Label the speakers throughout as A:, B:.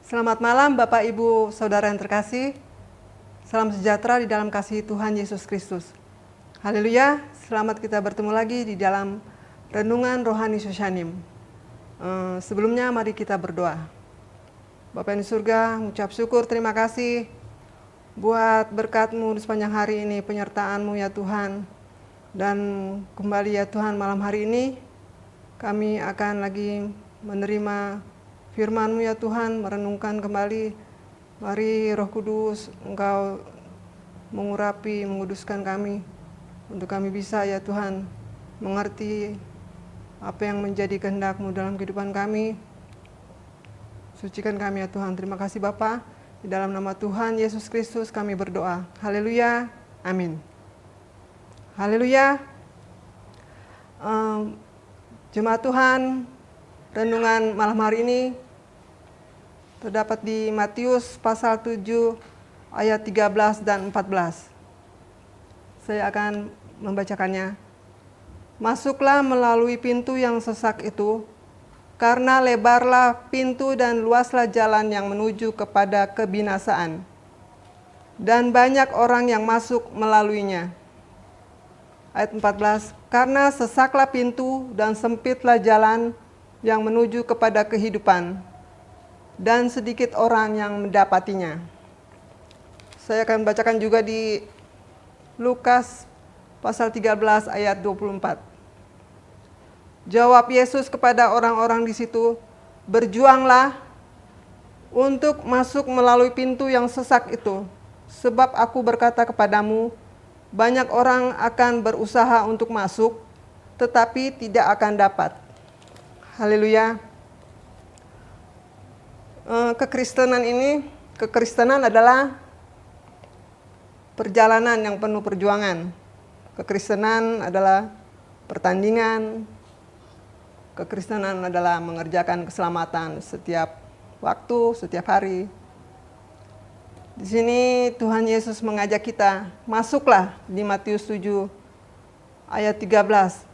A: Selamat malam Bapak Ibu Saudara yang terkasih. Salam sejahtera di dalam kasih Tuhan Yesus Kristus. Haleluya, selamat kita bertemu lagi di dalam Renungan Rohani Shoshanim. Sebelumnya mari kita berdoa. Bapa yang di surga, mengucap syukur, terima kasih buat berkat-Mu di sepanjang hari ini, penyertaan-Mu ya Tuhan. Dan kembali ya Tuhan, malam hari ini kami akan lagi menerima firman-Mu ya Tuhan, merenungkan kembali. Mari Roh Kudus, Engkau mengurapi, menguduskan kami, untuk kami bisa ya Tuhan mengerti apa yang menjadi kehendak-Mu dalam kehidupan kami. Sucikan kami ya Tuhan. Terima kasih Bapa. Di dalam nama Tuhan Yesus Kristus kami berdoa. Haleluya. Amin. Haleluya. Jemaat Tuhan, renungan malam hari ini terdapat di Matius pasal 7 ayat 13 dan 14. Saya akan membacakannya. Masuklah melalui pintu yang sesak itu, karena lebarlah pintu dan luaslah jalan yang menuju kepada kebinasaan, dan banyak orang yang masuk melaluinya. Ayat 14, karena sesaklah pintu dan sempitlah jalan yang menuju kepada kehidupan, dan sedikit orang yang mendapatinya. Saya akan bacakan juga di Lukas pasal 13 ayat 24. Jawab Yesus kepada orang-orang di situ, berjuanglah untuk masuk melalui pintu yang sesak itu, sebab aku berkata kepadamu, banyak orang akan berusaha untuk masuk, tetapi tidak akan dapat. Haleluya. Kekristenan adalah perjalanan yang penuh perjuangan. Kekristenan adalah pertandingan. Kekristenan adalah mengerjakan keselamatan setiap waktu, setiap hari. Di sini Tuhan Yesus mengajak kita, masuklah di Matius 7 ayat 13.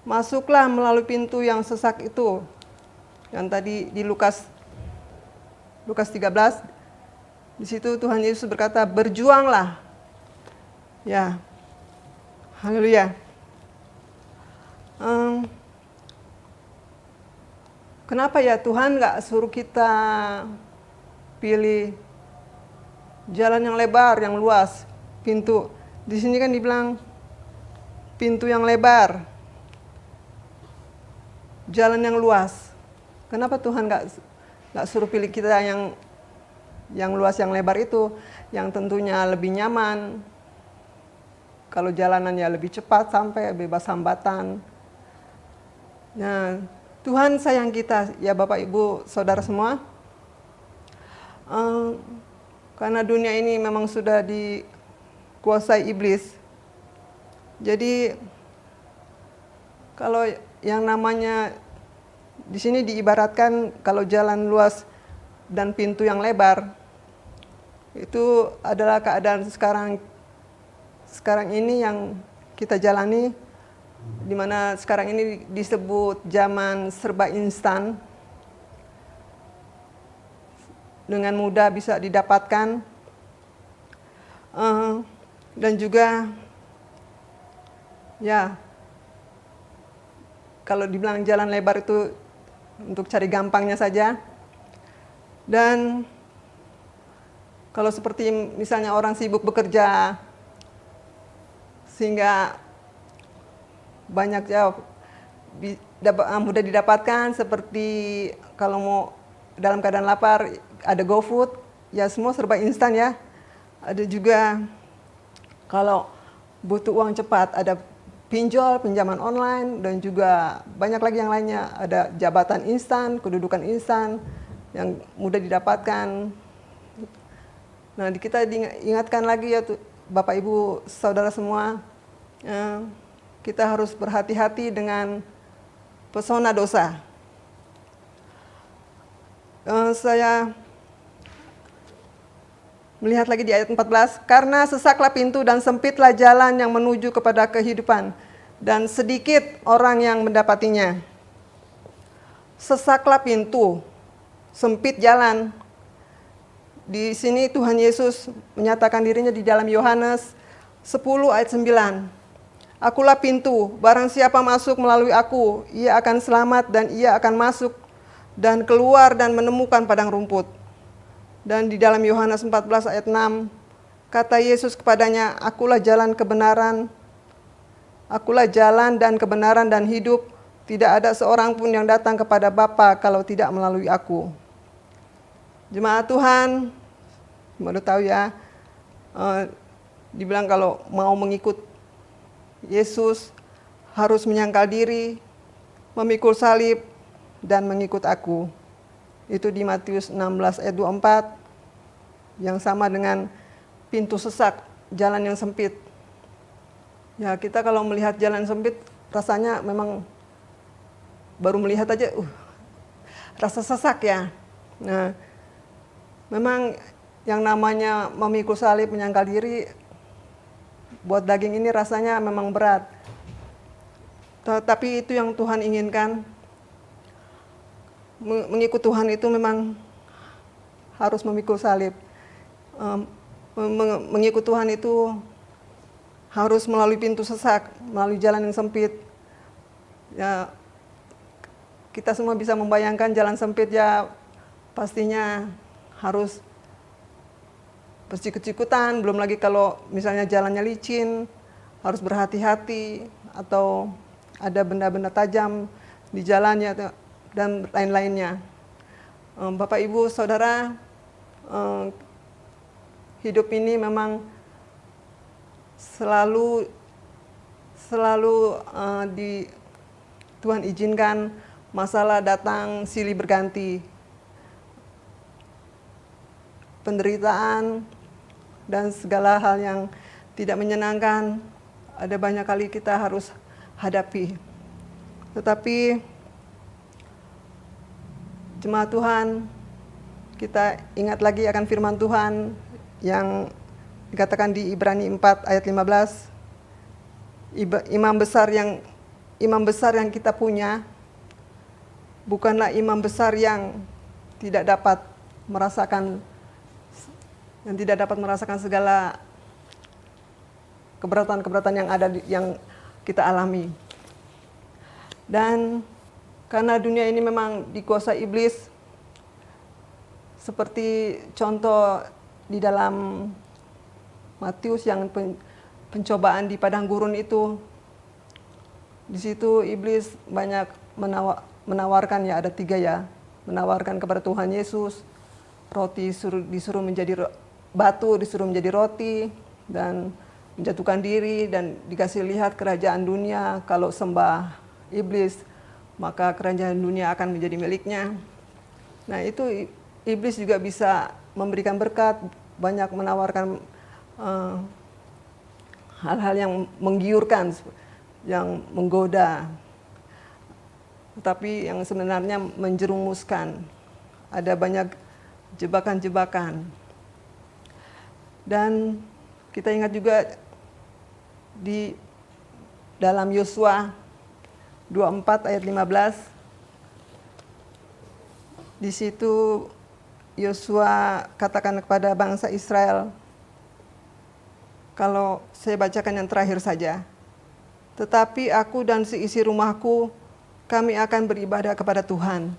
A: Masuklah melalui pintu yang sesak itu. Yang tadi di Lukas 13, di situ Tuhan Yesus berkata, berjuanglah. Ya, haleluya. Kenapa ya Tuhan gak suruh kita pilih jalan yang lebar, yang luas, pintu. Di sini kan dibilang pintu yang lebar, jalan yang luas. Kenapa Tuhan gak suruh pilih kita yang luas, yang lebar itu, yang tentunya lebih nyaman. Kalau jalanannya lebih cepat sampai, bebas hambatan. Nah, Tuhan sayang kita, ya Bapak Ibu Saudara semua. Karena dunia ini memang sudah dikuasai iblis. Jadi kalau yang namanya di sini diibaratkan kalau jalan luas dan pintu yang lebar, itu adalah keadaan sekarang ini yang kita jalani, di mana sekarang ini disebut zaman serba instan, dengan mudah bisa didapatkan, dan juga ya kalau dibilang jalan lebar itu untuk cari gampangnya saja. Dan kalau seperti misalnya orang sibuk bekerja sehingga banyak mudah didapatkan, seperti kalau mau dalam keadaan lapar ada GoFood, ya semua serba instan ya. Ada juga kalau butuh uang cepat ada pinjaman online, dan juga banyak lagi yang lainnya. Ada jabatan instan, kedudukan instan yang mudah didapatkan. Nah, kita diingatkan lagi ya Bapak Ibu Saudara semua, kita harus berhati-hati dengan pesona dosa. Saya melihat lagi di ayat 14, karena sesaklah pintu dan sempitlah jalan yang menuju kepada kehidupan, dan sedikit orang yang mendapatinya. Sesaklah pintu, sempit jalan. di sini Tuhan Yesus menyatakan dirinya di dalam Yohanes 10 ayat 9. Akulah pintu, barang siapa masuk melalui aku, ia akan selamat dan ia akan masuk dan keluar dan menemukan padang rumput. Dan di dalam Yohanes 14 ayat 6, kata Yesus kepadanya, akulah jalan dan kebenaran dan hidup, tidak ada seorang pun yang datang kepada Bapa kalau tidak melalui aku. Jemaat Tuhan, baru tahu ya, dibilang kalau mau mengikut Yesus harus menyangkal diri, memikul salib, dan mengikut aku. Itu di Matius 16 ayat 24, yang sama dengan pintu sesak, jalan yang sempit. Ya, kita kalau melihat jalan sempit, rasanya memang baru melihat aja, rasa sesak ya. Nah, memang yang namanya memikul salib, menyangkal diri, buat daging ini rasanya memang berat. Tapi itu yang Tuhan inginkan. Mengikut Tuhan itu memang harus memikul salib. Mengikut Tuhan itu harus melalui pintu sesak, melalui jalan yang sempit. Ya, kita semua bisa membayangkan jalan sempit ya, pastinya harus bersikut-sikutan, belum lagi kalau misalnya jalannya licin, harus berhati-hati, atau ada benda-benda tajam di jalannya, dan lain-lainnya. Bapak, Ibu, Saudara, hidup ini memang selalu di Tuhan izinkan masalah datang silih berganti. Penderitaan dan segala hal yang tidak menyenangkan, ada banyak kali kita harus hadapi. Tetapi jemaat Tuhan, kita ingat lagi akan firman Tuhan yang dikatakan di Ibrani 4 ayat 15. Imam besar yang kita punya bukanlah imam besar yang tidak dapat merasakan segala keberatan-keberatan yang kita alami. Dan karena dunia ini memang dikuasai iblis, seperti contoh di dalam Matius yang pencobaan di padang gurun itu, di situ iblis banyak menawarkan, ya ada 3 ya, menawarkan kepada Tuhan Yesus, roti disuruh menjadi batu, disuruh menjadi roti, dan menjatuhkan diri, dan dikasih lihat kerajaan dunia, kalau sembah iblis, maka kerajaan dunia akan menjadi miliknya. Nah, itu iblis juga bisa memberikan berkat, banyak menawarkan hal-hal yang menggiurkan, yang menggoda, tetapi yang sebenarnya menjerumuskan. Ada banyak jebakan-jebakan. Dan kita ingat juga di dalam Yosua 24 ayat 15. Di situ Yosua katakan kepada bangsa Israel, kalau saya bacakan yang terakhir saja. Tetapi aku dan seisi rumahku, kami akan beribadah kepada Tuhan.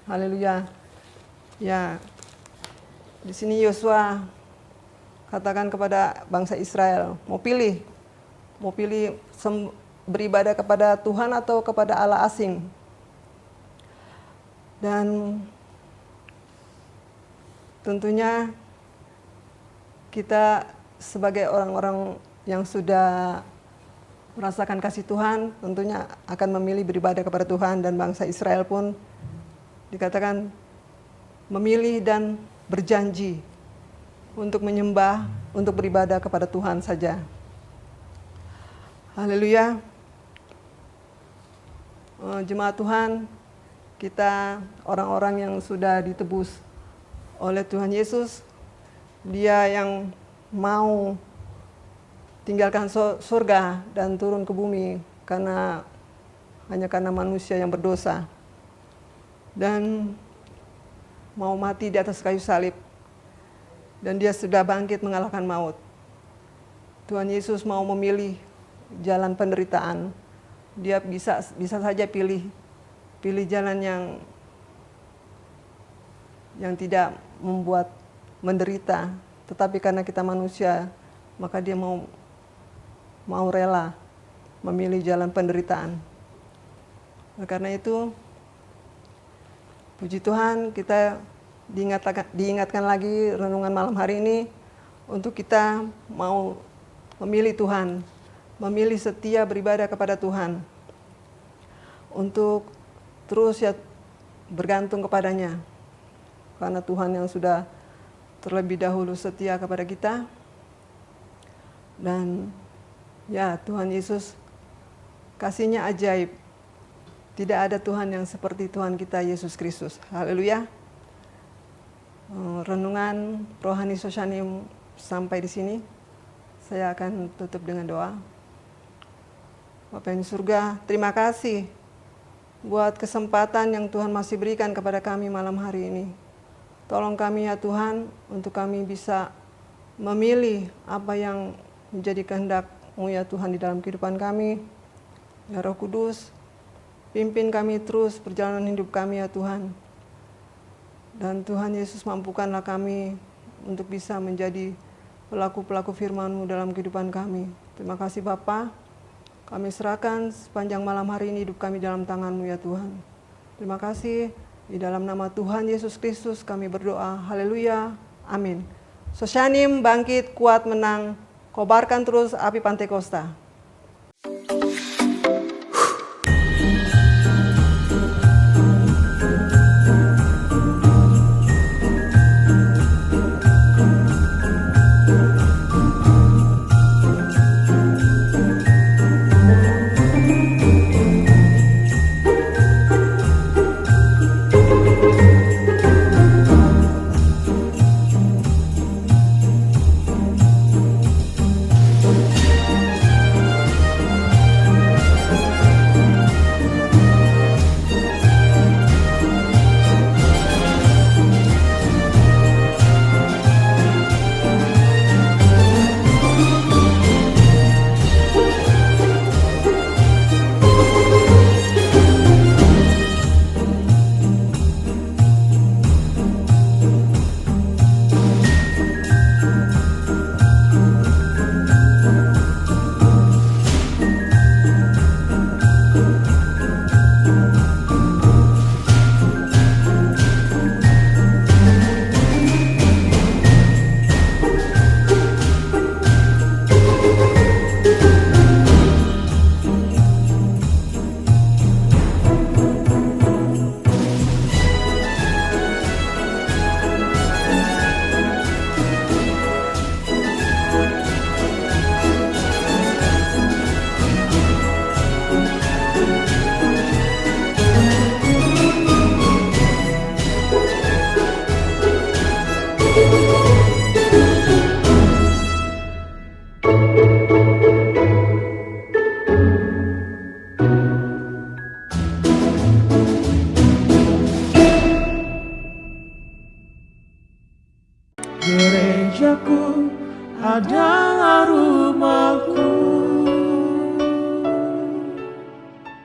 A: Haleluya. Ya, di sini Yosua katakan kepada bangsa Israel, mau pilih beribadah kepada Tuhan atau kepada Allah asing. Dan tentunya kita sebagai orang-orang yang sudah merasakan kasih Tuhan, tentunya akan memilih beribadah kepada Tuhan, dan bangsa Israel pun dikatakan memilih dan berjanji untuk menyembah, untuk beribadah kepada Tuhan saja. Haleluya. Jemaat Tuhan, kita orang-orang yang sudah ditebus oleh Tuhan Yesus, Dia yang mau tinggalkan surga dan turun ke bumi hanya karena manusia yang berdosa, dan mau mati di atas kayu salib. dan dia sudah bangkit mengalahkan maut. Tuhan Yesus mau memilih jalan penderitaan. Dia bisa saja pilih jalan yang tidak membuat menderita, tetapi karena kita manusia, maka dia mau rela memilih jalan penderitaan. Oleh karena itu, puji Tuhan, kita diingatkan lagi renungan malam hari ini untuk kita mau memilih Tuhan, memilih setia beribadah kepada Tuhan, untuk terus bergantung kepadanya, karena Tuhan yang sudah terlebih dahulu setia kepada kita. Dan ya, Tuhan Yesus kasih-Nya ajaib. Tidak ada Tuhan yang seperti Tuhan kita Yesus Kristus. Haleluya. Renungan Rohani Soshanium sampai di sini. Saya akan tutup dengan doa. Bapa yang di surga, terima kasih buat kesempatan yang Tuhan masih berikan kepada kami malam hari ini. Tolong kami ya Tuhan, untuk kami bisa memilih apa yang menjadi kehendak-Mu ya Tuhan di dalam kehidupan kami. Ya Roh Kudus, pimpin kami terus perjalanan hidup kami ya Tuhan. Dan Tuhan Yesus, mampukanlah kami untuk bisa menjadi pelaku-pelaku firman-Mu dalam kehidupan kami. Terima kasih Bapa. Kami serahkan sepanjang malam hari ini hidup kami dalam tangan-Mu ya Tuhan. Terima kasih. Di dalam nama Tuhan Yesus Kristus kami berdoa. Haleluya. Amin. Soshanium bangkit, kuat, menang. Kobarkan terus api Pantekosta.
B: Gerejaku adalah rumahku.